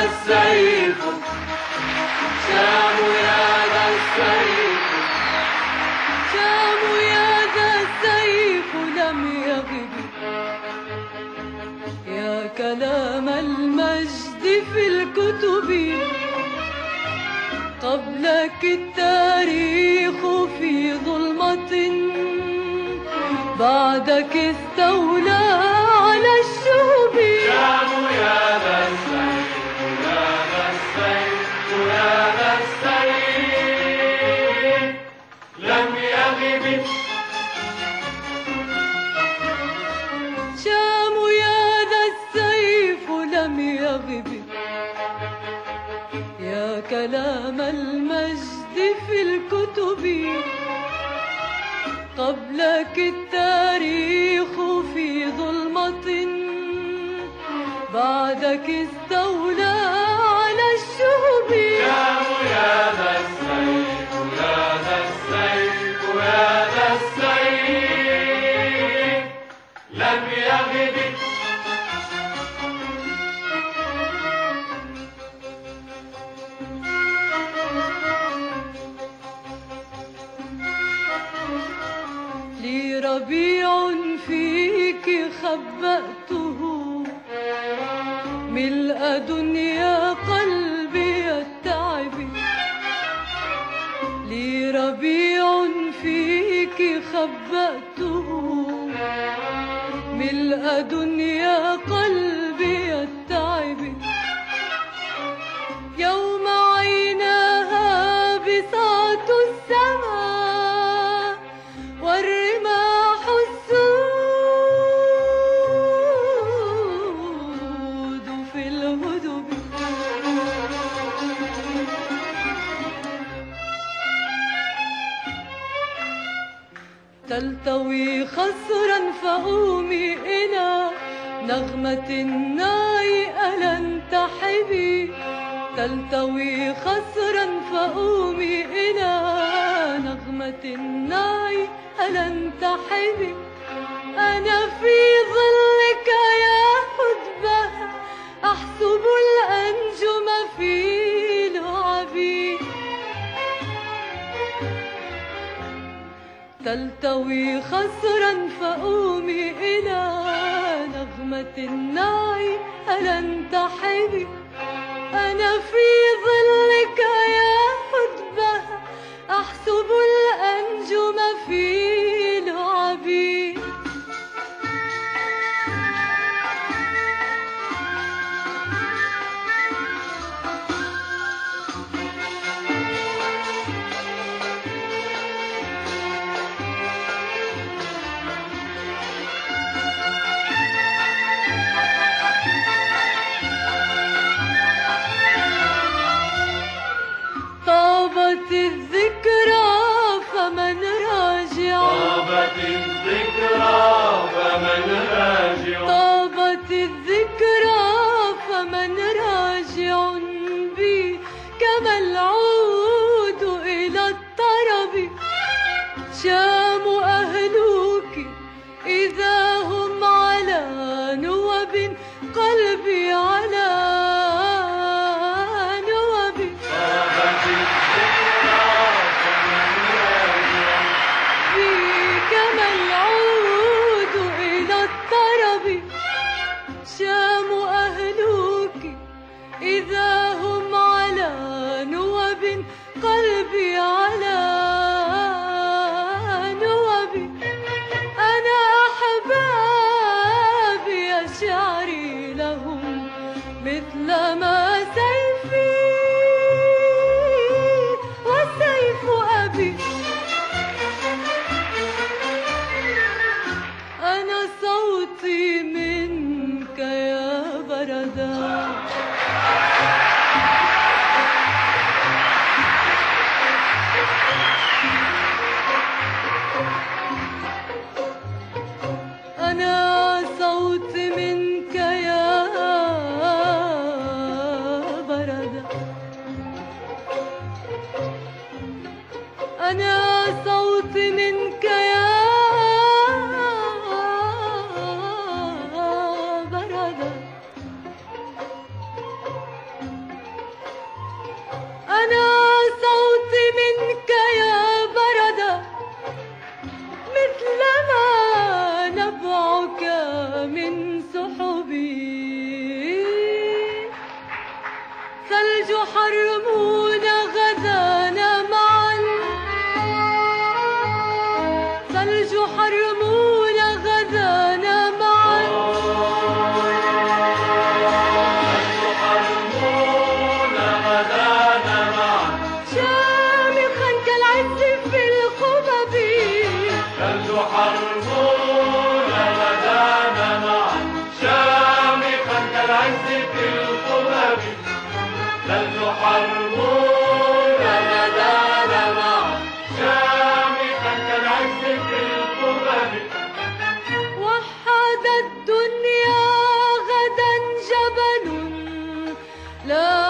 السيف شام يا ذا السيف شام يا ذا السيف لم يغب يا كلام المجد في الكتب قبلك التاريخ في ظلمة بعدك استولى على الشهب شام يا ذا السيف يا ذا السيف يا ذا السيف لم يغب شام يا ذا السيف لم يغب يا كلام المجد في الكتب قبلك التاريخ في ظلمة بعدك استولى على الشهب شام يا ذا السيف يا ذا السيف يا ذا السيف لم يغب لي ربيع فيك خبأته ملء دنيا قلبي التعب لي ربيع فيك خبأته ملء دنيا قلبي التعب يوم عيناها بساط السماء والرماح السود في الهدب تلتوي خصرا فأومي إلى نغمة الناي ألا انتحبي تلتوي خصرا فأومي إلى نغمة الناي ألا انتحبي أنا في ظلك يا هدبة أحسب الأنجم في لعبي تلتوي خصرا فأومي إلى نغمة الناي ألا انتحبي أنا في ظلك يا هدبة أحسب الأنجم في لعبي طابت الذكرى فمن راجع طابت الذكرى فمن راجع طابت الذكرى فمن راجع بي كما العود إلى الطرب شام أهلوك إذا هم على نوب قلبي على نوب طابت الذكرى فمن راجع بي كما العود إلى الطرب شام أهلوك أنا صوتي منك يا بردة، أنا صوتي منك يا بردة، مثلما نبعك من سحبي. ثلج حرمون غدانا معا، ثلج حرمون غدانا معا، حرمون غدانا معا، شامخا كالعز في الخبب. ثلج حرمون غدانا معا، شامخا كالعز في الخبب. ثلج حرمون غدانا معا، شامخا كالعز في الخبب. وحد الدنيا غدا جبل لا